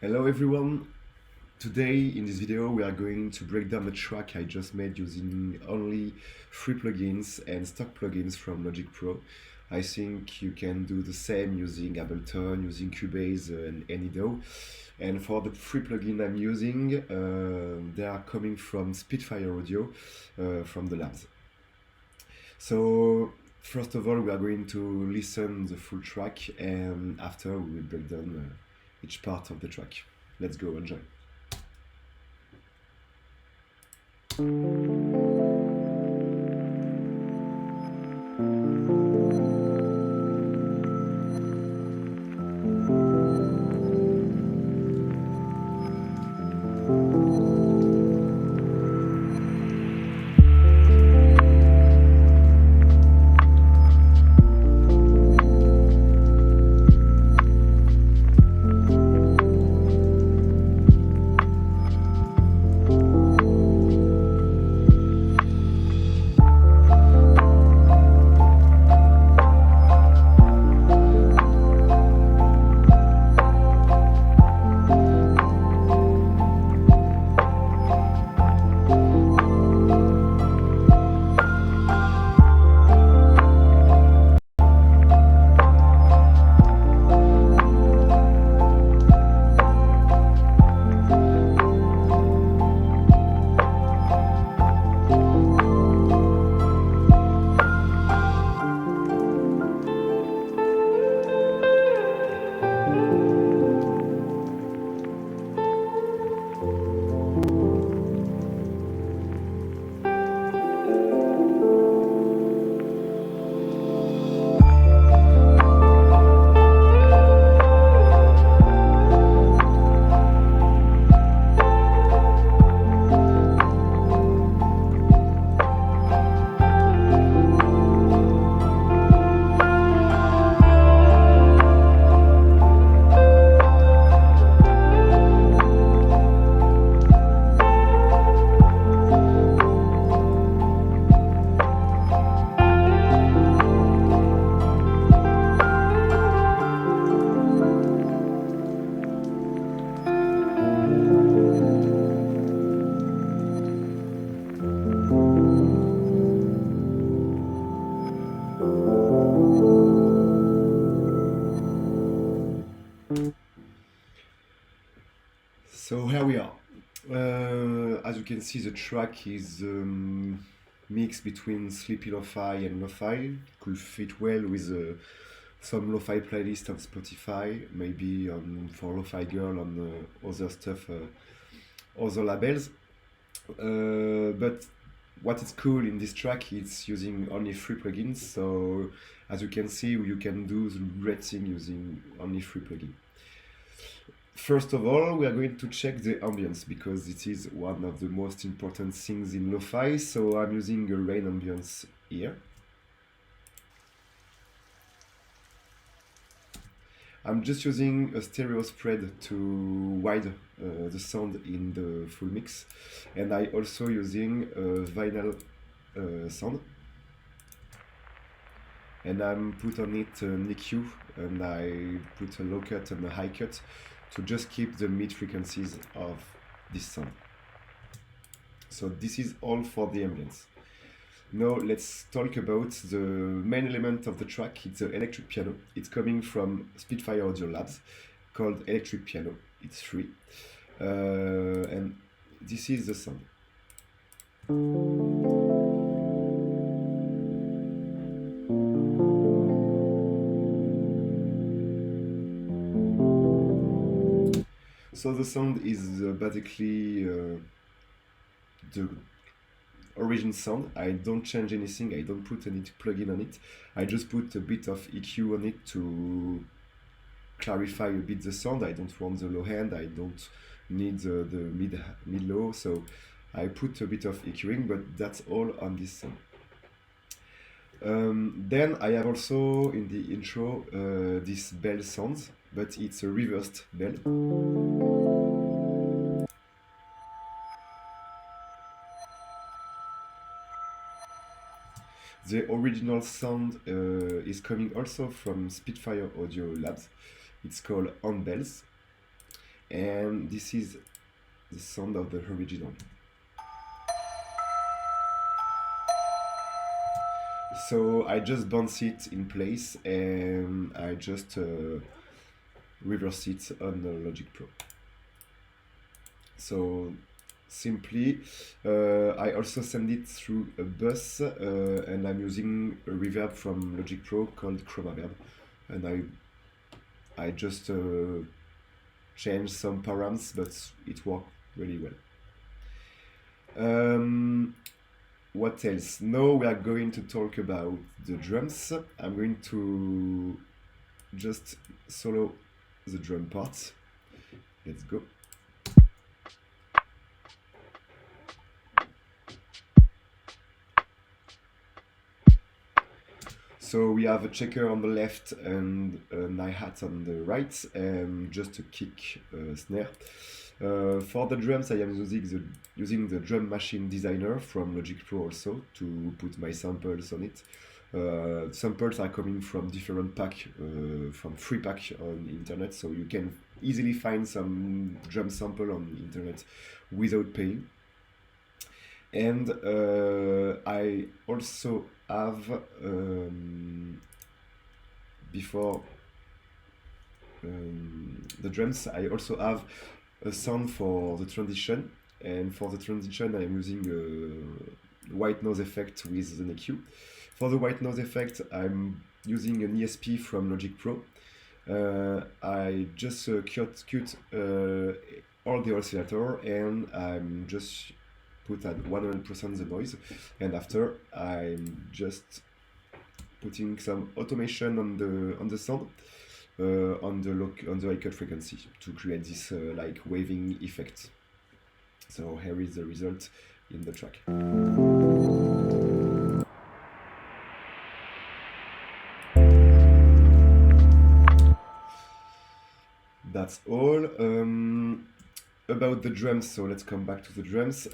Hello everyone, today in this video we are going to break down a track I just made using only free plugins and stock plugins from Logic Pro. I think you can do the same using Ableton, using Cubase and Enido. And for the free plugin I'm using, they are coming from Spitfire Audio from the labs. So first of all we are going to listen the full track and after we will break down each part of the track. Let's go, enjoy. So here we are. As you can see, the track is mixed between sleepy lo-fi and lo-fi. Could fit well with some lo-fi playlist on Spotify, maybe for Lo-Fi Girl and other stuff, other labels. But what is cool in this track is using only free plugins. So as you can see, you can do the great thing using only free plugin. First of all, we are going to check the ambience because it is one of the most important things in lo-fi. So I'm using a rain ambience here. I'm just using a stereo spread to widen the sound in the full mix, and I also using a vinyl sound. And I'm put on it an EQ, and I put a low cut and a high cut to just keep the mid frequencies of this sound. So this is all for the ambience. Now let's talk about the main element of the track. It's an electric piano. It's coming from Spitfire Audio Labs, called Electric Piano. It's free. And this is the sound. So the sound is basically the origin sound. I don't change anything, I don't put any plugin on it. I just put a bit of EQ on it to clarify a bit the sound. I don't want the low end, I don't need the mid-low, so I put a bit of EQing, but that's all on this sound. Then I have also in the intro this bell sound, but it's a reversed bell. The original sound is coming also from Spitfire Audio Labs. It's called On Bells. and this is the sound of the original. So I just bounce it in place and I just reverse it on the Logic Pro. So simply, I also send it through a bus, and I'm using a reverb from Logic Pro called Chroma, and I just change some params, but it worked really well. What else? Now we are going to talk about the drums. I'm going to just solo the drum part. Let's go. So we have a checker on the left and a hi-hat on the right, and just a kick snare. For the drums, I am using the drum machine designer from Logic Pro also to put my samples on it. Samples are coming from different pack, from free pack on internet, so you can easily find some drum sample on the internet without paying. And I also have, before the drums, I also have a sound for the transition, and for the transition I am using a white noise effect with an EQ. For the white noise effect, I'm using an ESP from Logic Pro. I just cut all the oscillator, and I'm just put at 100% the noise, and after I'm just putting some automation on the sound, on the high cut frequency to create this like waving effect. So here is the result in the track. That's all. About the drums, so let's come back to the drums.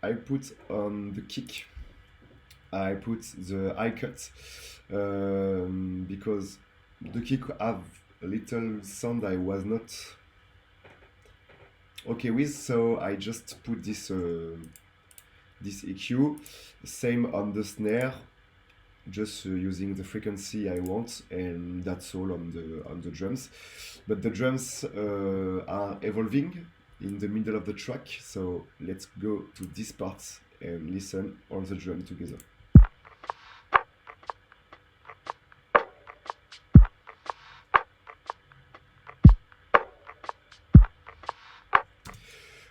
I put on the kick, I put the high cut, because the kick have a little sound I was not okay with, so I just put this this EQ. Same on the snare, just using the frequency I want, and that's all on the drums. But the drums are evolving in the middle of the track, so let's go to this part and listen all the drums together.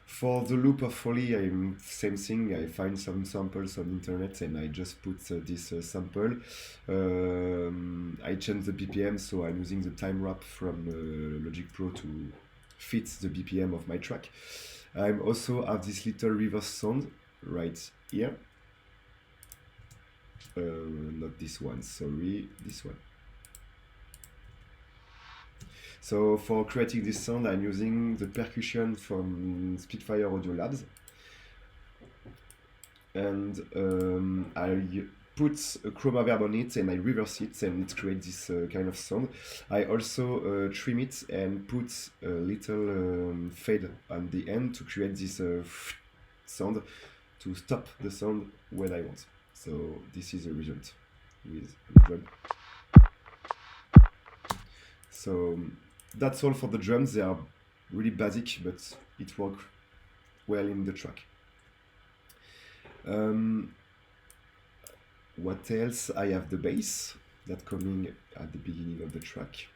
For the loop of Foley, I'm same thing. I find some samples on internet and I just put this sample. I change the BPM, so I'm using the time wrap from Logic Pro to fit the BPM of my track. I also have this little reverse sound right here. Not this one, sorry, this one. So for creating this sound, I'm using the percussion from Spitfire Audio Labs, and I put a chroma verb on it and I reverse it, and it creates this kind of sound. I also trim it and put a little fade on the end to create this sound, to stop the sound when I want. So this is the result with the drum. So that's all for the drums. They are really basic, but it works well in the track. What else? I have the bass that coming at the beginning of the track.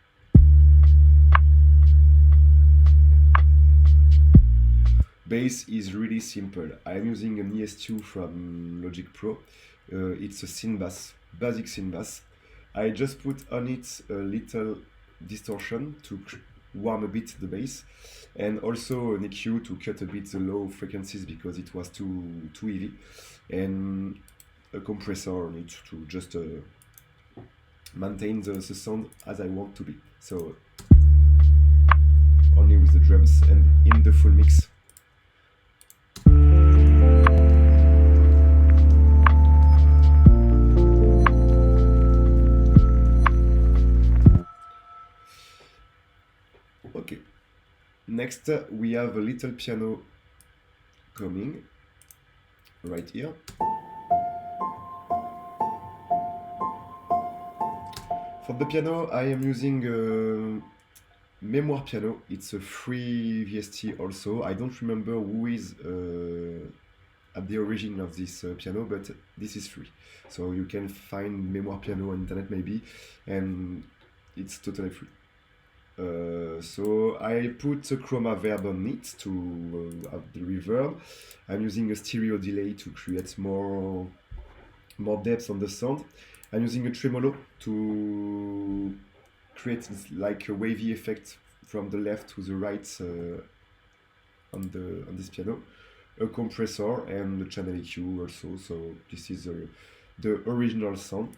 Bass is really simple. I'm using an ES2 from Logic Pro. It's a synth bass, basic synth bass. I just put on it a little distortion to warm a bit the bass, and also an EQ to cut a bit the low frequencies because it was too heavy, and a compressor on it to just maintain the sound as I want to be. So only with the drums and in the full mix. Okay, Next, we have a little piano coming right here. For the piano, I am using Memoir Piano. It's a free VST also. I don't remember who is at the origin of this piano, but this is free. So you can find Memoir Piano on internet maybe, and it's totally free. So I put a chroma verb on it to have the reverb. I'm using a stereo delay to create more depth on the sound. I'm using a tremolo to create this, like a wavy effect from the left to the right on this piano. A compressor and a channel EQ also. So this is the original sound.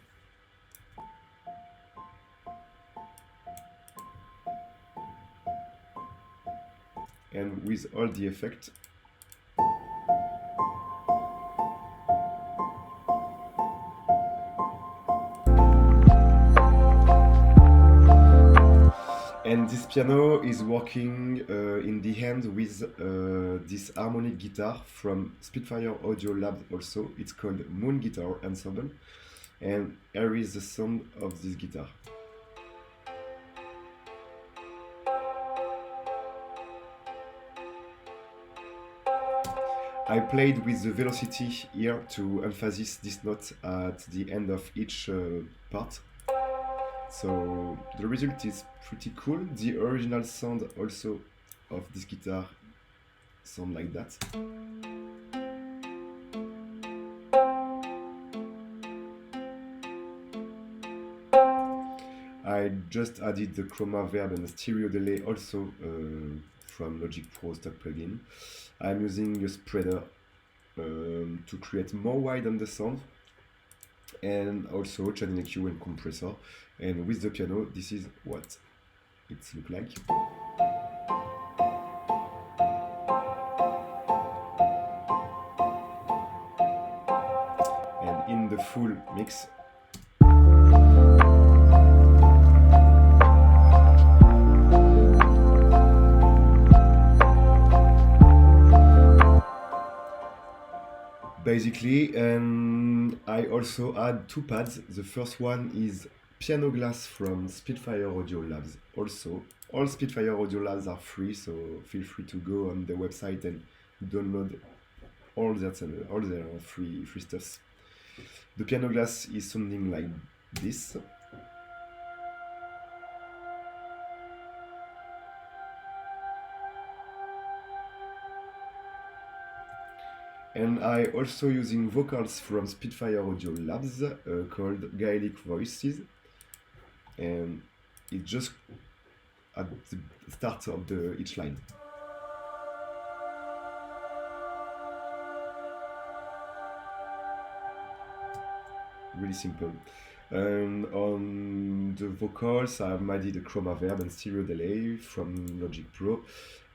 And with all the effect. And this piano is working in the hand with this harmonic guitar from Spitfire Audio Labs also. It's called Moon Guitar Ensemble. And here is the sound of this guitar. I played with the velocity here to emphasize this note at the end of each part. So the result is pretty cool. The original sound also of this guitar sound like that. I just added the chroma verb and the stereo delay also from Logic Pro stock plugin. I'm using a spreader to create more wide on the sound, and also channel EQ and compressor. And with the piano, this is what it looks like. And in the full mix, basically, and I also add two pads. The first one is piano glass from Spitfire Audio Labs. Also, all Spitfire Audio Labs are free, so feel free to go on the website and download all their free stuffs. The piano glass is sounding like this. And I also using vocals from Spitfire Audio Labs called Gaelic Voices, and it just at the start of each line. Really simple. And on the vocals, I've added a chroma verb and stereo delay from Logic Pro,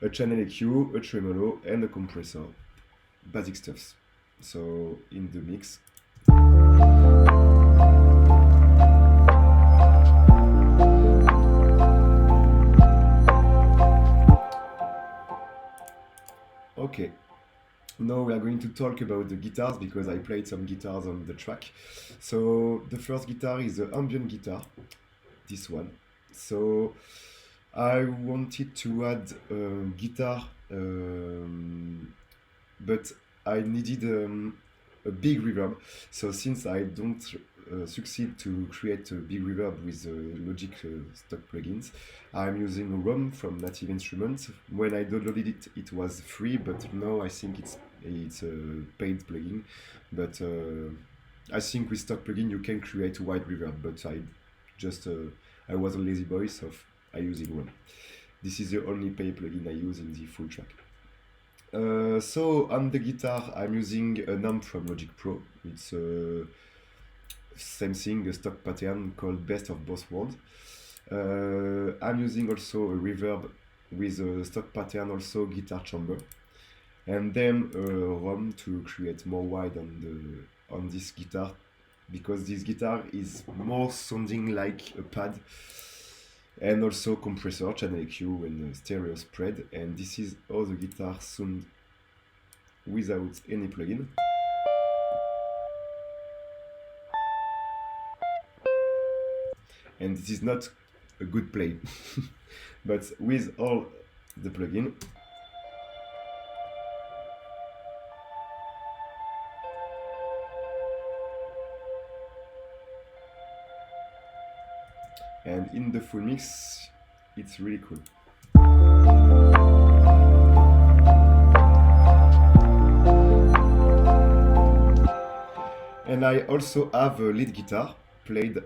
a channel EQ, a tremolo, and a compressor. Basic stuffs. So in the mix. Okay. Now we are going to talk about the guitars because I played some guitars on the track. So the first guitar is the ambient guitar, this one. So I wanted to add a guitar, but I needed a big reverb. So since I don't succeed to create a big reverb with Logic stock plugins, I'm using a ROM from Native Instruments. When I downloaded it, it was free, but now I think it's a paid plugin. But I think with stock plugin you can create a wide reverb, but I was a lazy boy, so I use it ROM. This is the only paid plugin I use in the full track. So on the guitar, I'm using an amp from Logic Pro. It's same thing, a stock pattern called Best of Both Worlds. I'm using also a reverb with a stock pattern, also guitar chamber, and then a ROM to create more wide on this guitar, because this guitar is more sounding like a pad and also compressor, channel EQ, and stereo spread. And this is how the guitar sounds without any plugin. And this is not a good play, but with all the plugin, and in the full mix, it's really cool. And I also have a lead guitar played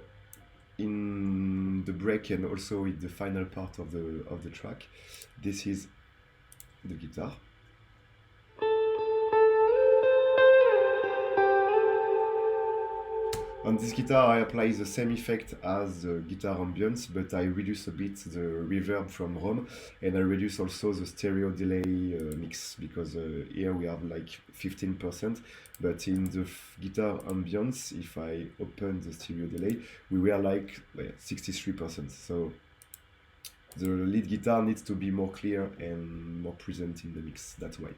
in the break and also in the final part of the track. This is the guitar. On this guitar I apply the same effect as the guitar ambience, but I reduce a bit the reverb from ROM, and I reduce also the stereo delay mix, because here we have like 15%, but in the guitar ambience, if I open the stereo delay, we were like 63%. So the lead guitar needs to be more clear and more present in the mix, that's why.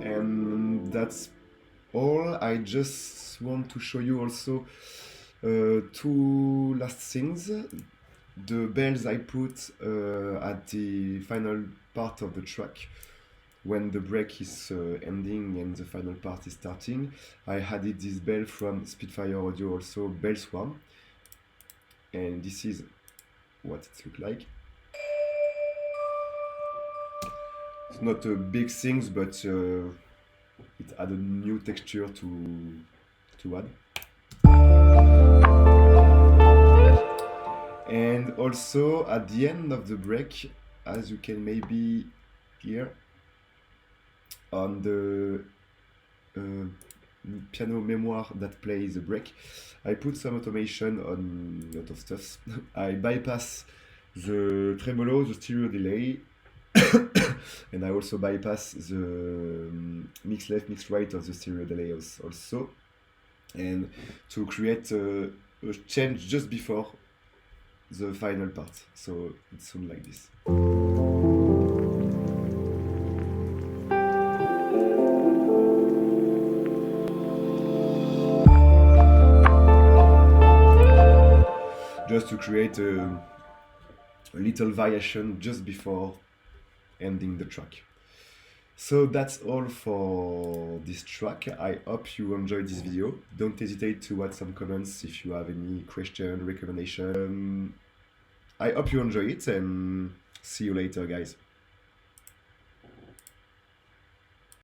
And that's all. I just want to show you also two last things. The bells I put at the final part of the track, when the break is ending and the final part is starting. I added this bell from Spitfire Audio, also Bell Swarm, and this is what it looks like. It's not a big thing, but it add a new texture to add. And also at the end of the break, as you can maybe hear on the piano memoir that plays the break, I put some automation on a lot of stuff. I bypass the tremolo, the stereo delay, and I also bypass the mix left, mix right of the stereo delay also, and to create a change just before the final part, so it sounds like this. Just to create a little variation just before ending the track. So that's all for this track. I hope you enjoyed this video. Don't hesitate to add some comments if you have any question, recommendation. I hope you enjoy it, and see you later, guys.